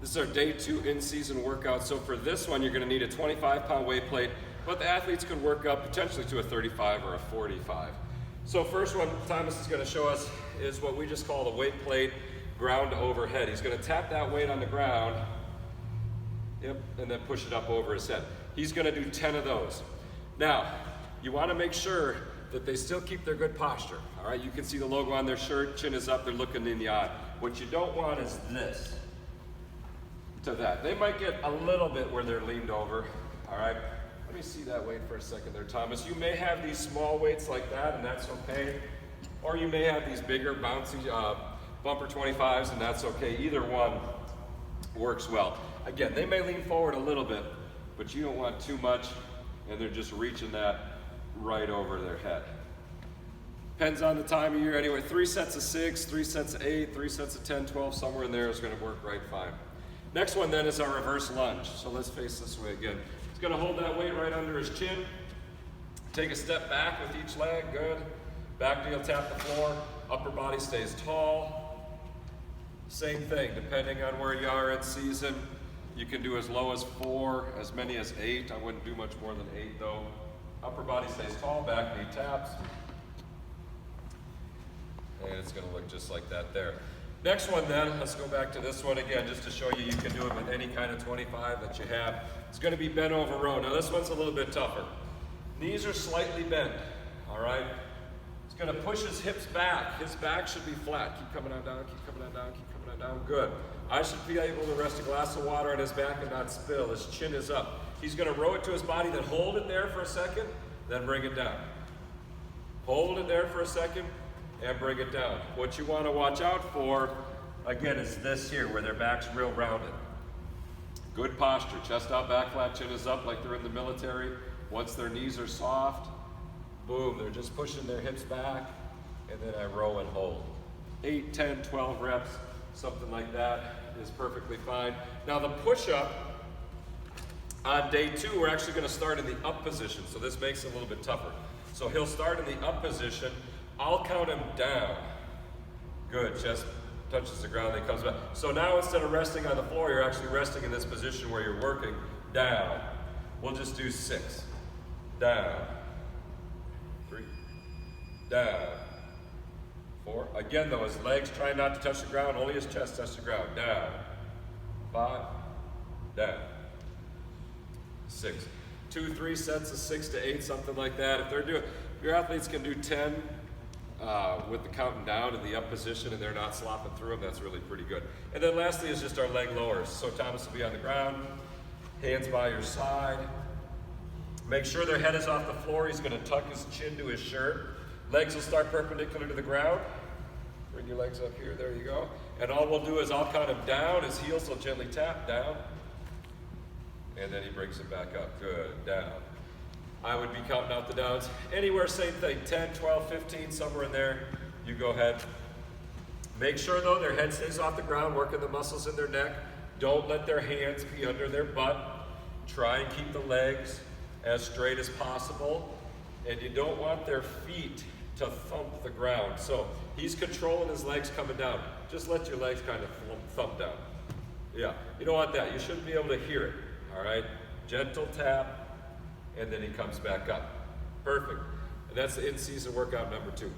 This is our day 2 in-season workout. So for this one, you're gonna need a 25-pound weight plate, but the athletes could work up potentially to a 35 or a 45. So first one Thomas is gonna show us is what we just call the weight plate ground overhead. He's gonna tap that weight on the ground, yep, and then push it up over his head. He's gonna do 10 of those. Now, you wanna make sure that they still keep their good posture, all right? You can see the logo on their shirt, chin is up, they're looking in the eye. What you don't want is this to that. They might get a little bit where they're leaned over, all right? Let me see that weight for a second there, Thomas. You may have these small weights like that, and that's okay. Or you may have these bigger, bouncy bumper 25s, and that's okay. Either one works well. Again, they may lean forward a little bit, but you don't want too much, and they're just reaching that right over their head. Depends on the time of year. Anyway, 3 sets of 6, 3 sets of 8, 3 sets of 10, 12, somewhere in there is gonna work right fine. Next one then is our reverse lunge. So let's face this way again. He's gonna hold that weight right under his chin. Take a step back with each leg, good. Back knee will tap the floor, upper body stays tall. Same thing, depending on where you are in season, you can do as low as 4, as many as 8. I wouldn't do much more than 8 though. Upper body stays tall, back knee taps. And it's gonna look just like that there. Next one then, let's go back to this one again, just to show you you can do it with any kind of 25 that you have. It's gonna be bent over row. Now this one's a little bit tougher. Knees are slightly bent, all right? He's gonna push his hips back. His back should be flat. Keep coming on down, keep coming on down, keep coming on down, good. I should be able to rest a glass of water on his back and not spill. His chin is up. He's gonna row it to his body, then hold it there for a second, then bring it down. Hold it there for a second, and bring it down. What you want to watch out for, again, is this here, where their back's real rounded. Good posture, chest out, back flat, chin is up like they're in the military. Once their knees are soft, boom, they're just pushing their hips back, and then I row and hold. 8, 10, 12 reps, something like that is perfectly fine. Now the push-up, on day 2, we're actually gonna start in the up position, so this makes it a little bit tougher. So he'll start in the up position. I'll count him down. Good, chest touches the ground, then comes back. So now instead of resting on the floor, you're actually resting in this position where you're working down. We'll just do 6. Down. 3. Down. 4. Again though, his legs try not to touch the ground, only his chest touches the ground. Down. 5. Down. 6. 2, 3 sets of 6 to 8, something like that. If they're doing, your athletes can do 10 with the counting down in the up position and they're not slopping through them, that's really pretty good. And then lastly is just our leg lowers. So Thomas will be on the ground, hands by your side. Make sure their head is off the floor. He's gonna tuck his chin to his shirt. Legs will start perpendicular to the ground. Bring your legs up here, there you go. And all we'll do is I'll count him down, his heels will gently tap down. And then he brings it back up, good, down. I would be counting out the downs. Anywhere, same thing, 10, 12, 15, somewhere in there, you go ahead. Make sure though their head stays off the ground, working the muscles in their neck. Don't let their hands be under their butt. Try and keep the legs as straight as possible. And you don't want their feet to thump the ground. So he's controlling his legs coming down. Just let your legs kind of thump down. Yeah, you don't want that. You shouldn't be able to hear it, all right? Gentle tap. And then he comes back up. Perfect. And that's the in-season workout number 2.